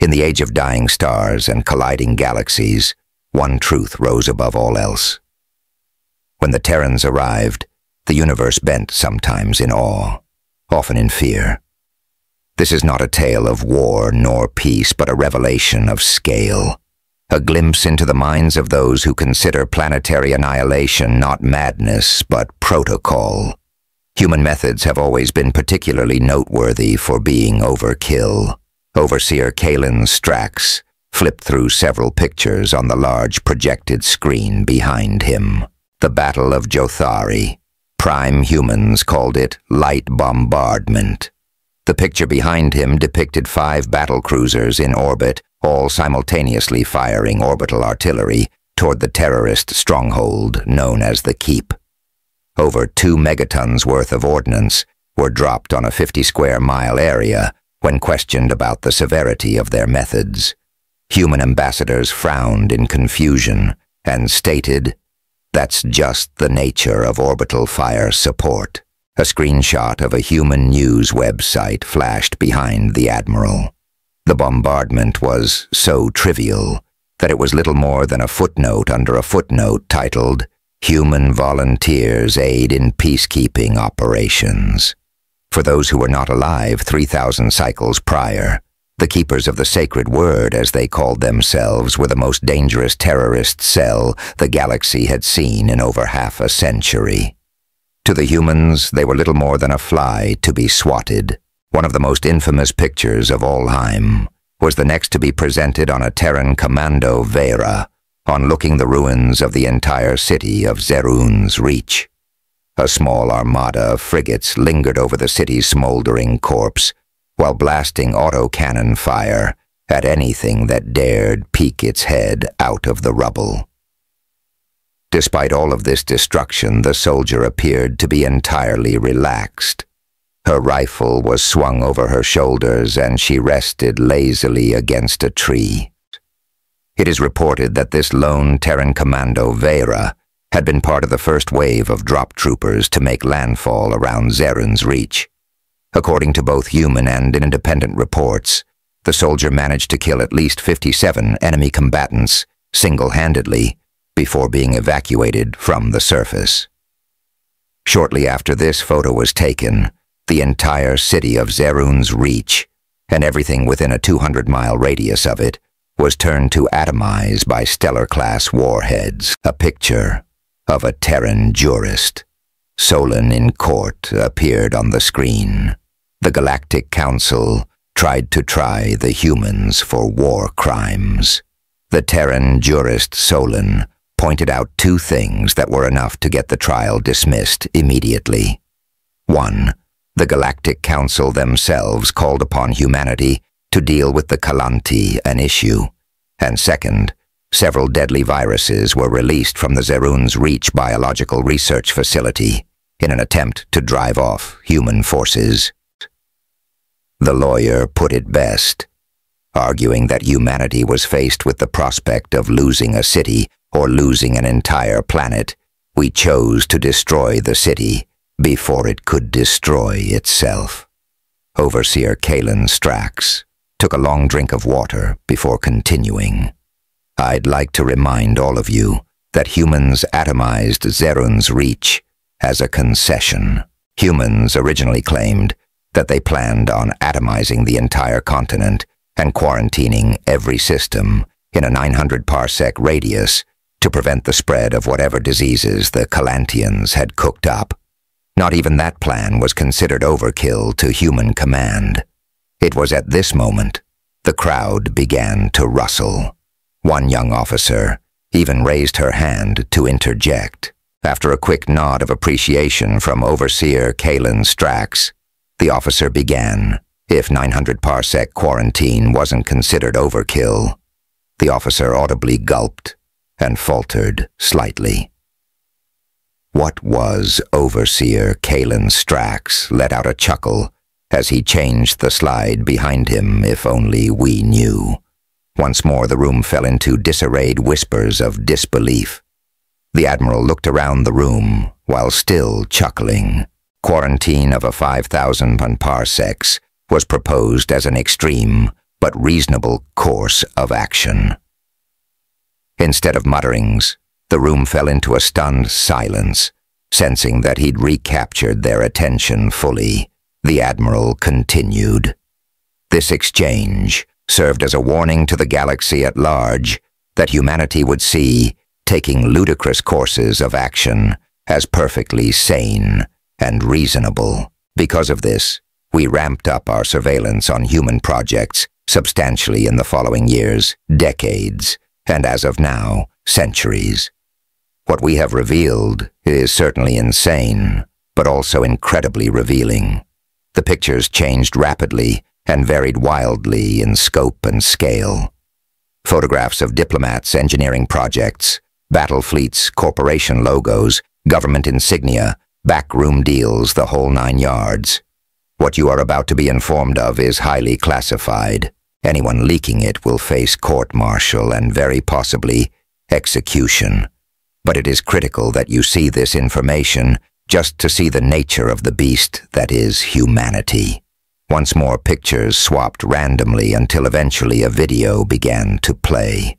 In the age of dying stars and colliding galaxies, one truth rose above all else. When the Terrans arrived, the universe bent sometimes in awe, often in fear. This is not a tale of war nor peace, but a revelation of scale, a glimpse into the minds of those who consider planetary annihilation not madness, but protocol. Human methods have always been particularly noteworthy for being overkill. Overseer Kalen Strax flipped through several pictures on the large projected screen behind him. The Battle of Jothari. Prime humans called it light bombardment. The picture behind him depicted 5 battle cruisers in orbit, all simultaneously firing orbital artillery toward the terrorist stronghold known as the Keep. Over 2 megatons worth of ordnance were dropped on a 50-square-mile area when questioned about the severity of their methods. Human ambassadors frowned in confusion and stated, "That's just the nature of orbital fire support." A screenshot of a human news website flashed behind the Admiral. The bombardment was so trivial that it was little more than a footnote under a footnote titled, "Human Volunteers Aid in Peacekeeping Operations." For those who were not alive 3,000 cycles prior, the Keepers of the Sacred Word, as they called themselves, were the most dangerous terrorist cell the galaxy had seen in over half a century. To the humans, they were little more than a fly to be swatted. One of the most infamous pictures of all time was the next to be presented on a Terran Commando Vera, on looking the ruins of the entire city of Zerun's Reach. A small armada of frigates lingered over the city's smoldering corpse, while blasting autocannon fire at anything that dared peek its head out of the rubble. Despite all of this destruction, the soldier appeared to be entirely relaxed. Her rifle was swung over her shoulders and she rested lazily against a tree. It is reported that this lone Terran Commando Vera had been part of the first wave of drop troopers to make landfall around Zerun's Reach. According to both human and independent reports, the soldier managed to kill at least 57 enemy combatants single-handedly before being evacuated from the surface. Shortly after this photo was taken, the entire city of Zerun's Reach, and everything within a 200-mile radius of it, was turned to atomize by stellar-class warheads. A picture of a Terran jurist, Solon in court, appeared on the screen. The Galactic Council tried to try the humans for war crimes. The Terran jurist Solon pointed out 2 things that were enough to get the trial dismissed immediately. 1. The Galactic Council themselves called upon humanity to deal with the Kalanti, an issue. And 2nd, several deadly viruses were released from the Zerun's Reach biological research facility in an attempt to drive off human forces. The lawyer put it best, arguing that humanity was faced with the prospect of losing a city or losing an entire planet. We chose to destroy the city before it could destroy itself. Overseer Kalen Strax took a long drink of water before continuing. I'd like to remind all of you that humans atomized Zerun's Reach as a concession. Humans originally claimed that they planned on atomizing the entire continent and quarantining every system in a 900-parsec radius to prevent the spread of whatever diseases the Kalantians had cooked up. Not even that plan was considered overkill to human command. It was at this moment the crowd began to rustle. One young officer even raised her hand to interject. After a quick nod of appreciation from Overseer Kalen Strax, the officer began. If 900-parsec quarantine wasn't considered overkill, the officer audibly gulped and faltered slightly. What was Overseer Kalen Strax let out a chuckle as he changed the slide behind him. If only we knew. Once more the room fell into disarrayed whispers of disbelief. The Admiral looked around the room while still chuckling. Quarantine of a 5,000 parsecs was proposed as an extreme but reasonable course of action. Instead of mutterings, the room fell into a stunned silence. Sensing that he'd recaptured their attention fully, the Admiral continued. This exchange served as a warning to the galaxy at large that humanity would see taking ludicrous courses of action as perfectly sane and reasonable. Because of this, we ramped up our surveillance on human projects substantially in the following years, decades, and as of now, centuries. What we have revealed is certainly insane, but also incredibly revealing. The pictures changed rapidly and varied wildly in scope and scale. Photographs of diplomats, engineering projects, battle fleets, corporation logos, government insignia, backroom deals, the whole 9 yards. What you are about to be informed of is highly classified. Anyone leaking it will face court-martial and very possibly execution. But it is critical that you see this information just to see the nature of the beast that is humanity. Once more, pictures swapped randomly until eventually a video began to play.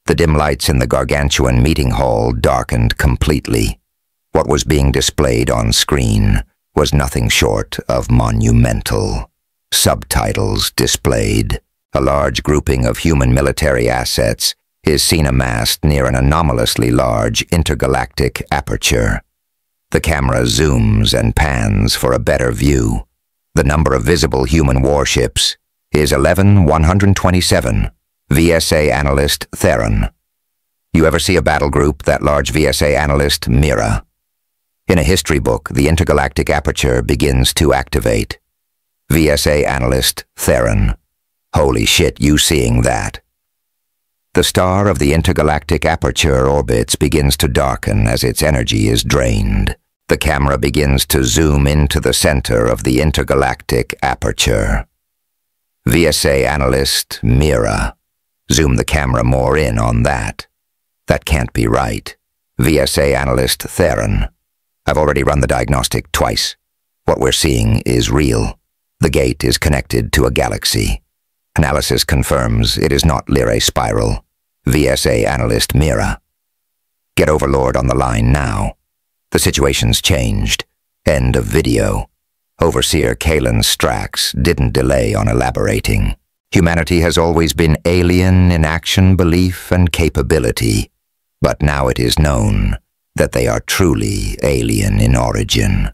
The dim lights in the gargantuan meeting hall darkened completely. What was being displayed on screen was nothing short of monumental. Subtitles displayed. A large grouping of human military assets is seen amassed near an anomalously large intergalactic aperture. The camera zooms and pans for a better view. The number of visible human warships is 11,127. VSA Analyst Theron. You ever see a battle group that large? VSA Analyst Mira. In a history book, the intergalactic aperture begins to activate. VSA Analyst Theron. Holy shit, you seeing that? The star of the intergalactic aperture orbits begins to darken as its energy is drained. The camera begins to zoom into the center of the intergalactic aperture. VSA Analyst Mira. Zoom the camera more in on that. That can't be right. VSA Analyst Theron. I've already run the diagnostic twice. What we're seeing is real. The gate is connected to a galaxy. Analysis confirms it is not Lyrae Spiral. VSA Analyst Mira. Get Overlord on the line now. The situation's changed. End of video. Overseer Kalen Strax didn't delay on elaborating. Humanity has always been alien in action, belief, and capability, but now it is known that they are truly alien in origin.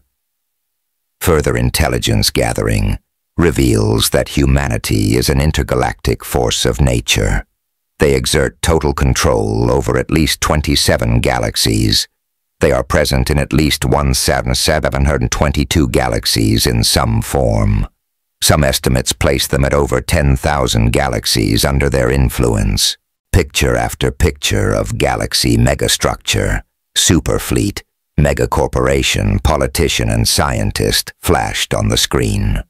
Further intelligence gathering reveals that humanity is an intergalactic force of nature. They exert total control over at least 27 galaxies. They are present in at least 1,722 galaxies in some form. Some estimates place them at over 10,000 galaxies under their influence. Picture after picture of galaxy megastructure, superfleet, megacorporation, politician, and scientist flashed on the screen.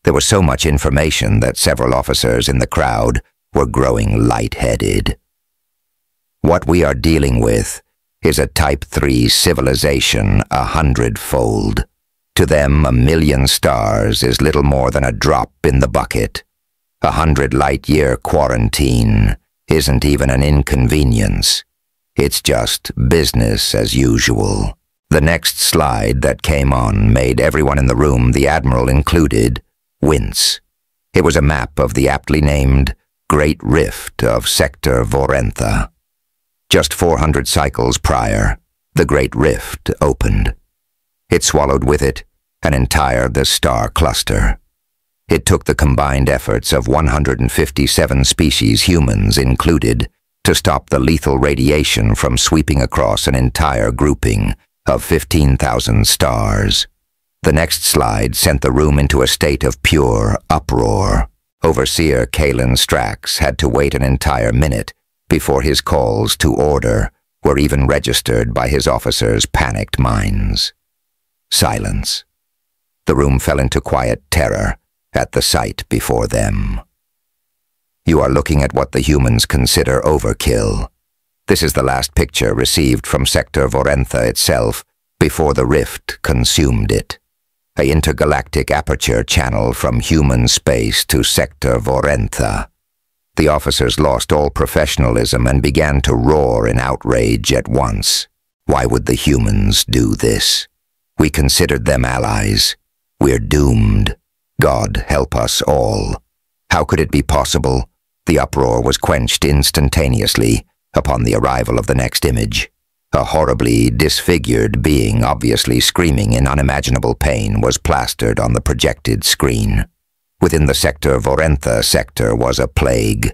There was so much information that several officers in the crowd were growing lightheaded. What we are dealing with is a Type 3 civilization 100-fold. To them, 1,000,000 stars is little more than a drop in the bucket. 100 light-year quarantine isn't even an inconvenience. It's just business as usual. The next slide that came on made everyone in the room, the Admiral included, wince. It was a map of the aptly named Great Rift of Sector Vorentha. Just 400 cycles prior, the Great Rift opened. It swallowed with it an entire star cluster. It took the combined efforts of 157 species, humans included, to stop the lethal radiation from sweeping across an entire grouping of 15,000 stars. The next slide sent the room into a state of pure uproar. Overseer Kalen Strax had to wait an entire minute before his calls to order were even registered by his officers' panicked minds. Silence. The room fell into quiet terror at the sight before them. You are looking at what the humans consider overkill. This is the last picture received from Sector Vorentha itself before the rift consumed it. An intergalactic aperture channel from human space to Sector Vorentha. The officers lost all professionalism and began to roar in outrage at once. Why would the humans do this? We considered them allies. We're doomed. God help us all. How could it be possible? The uproar was quenched instantaneously upon the arrival of the next image. A horribly disfigured being, obviously screaming in unimaginable pain, was plastered on the projected screen. Within the Sector Vorentha sector was a plague.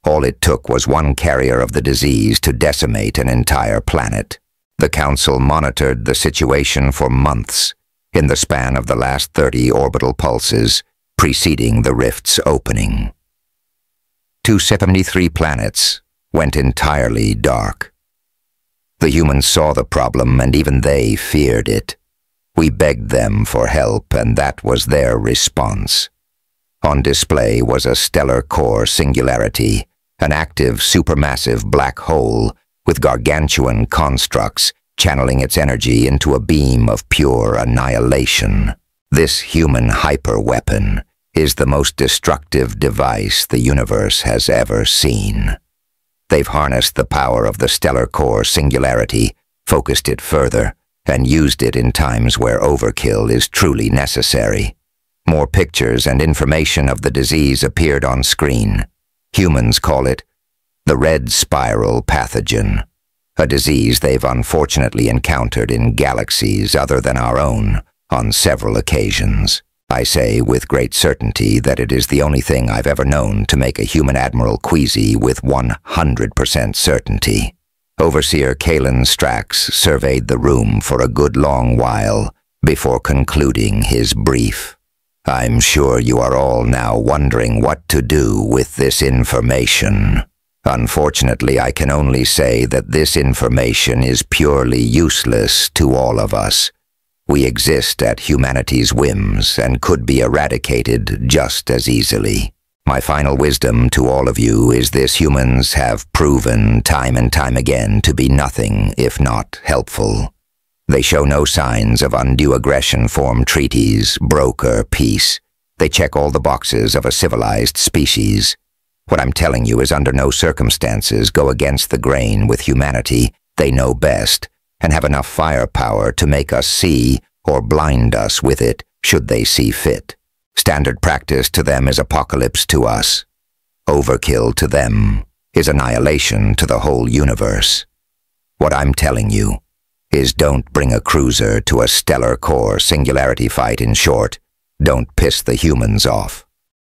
All it took was one carrier of the disease to decimate an entire planet. The Council monitored the situation for months, in the span of the last 30 orbital pulses preceding the rift's opening. 273 planets went entirely dark. The humans saw the problem, and even they feared it. We begged them for help, and that was their response. On display was a stellar core singularity, an active supermassive black hole with gargantuan constructs channeling its energy into a beam of pure annihilation. This human hyper-weapon is the most destructive device the universe has ever seen. They've harnessed the power of the stellar core singularity, focused it further, and used it in times where overkill is truly necessary. More pictures and information of the disease appeared on screen. Humans call it the red spiral pathogen, a disease they've unfortunately encountered in galaxies other than our own on several occasions. I say with great certainty that it is the only thing I've ever known to make a human admiral queasy with 100% certainty. Overseer Kalen Strax surveyed the room for a good long while before concluding his brief. I'm sure you are all now wondering what to do with this information. Unfortunately, I can only say that this information is purely useless to all of us. We exist at humanity's whims and could be eradicated just as easily. My final wisdom to all of you is this: humans have proven time and time again to be nothing if not helpful. They show no signs of undue aggression, form treaties, broker peace. They check all the boxes of a civilized species. What I'm telling you is under no circumstances go against the grain with humanity. They know best, and have enough firepower to make us see or blind us with it should they see fit. Standard practice to them is apocalypse to us. Overkill to them is annihilation to the whole universe. What I'm telling you is don't bring a cruiser to a stellar core singularity fight. In short, don't piss the humans off.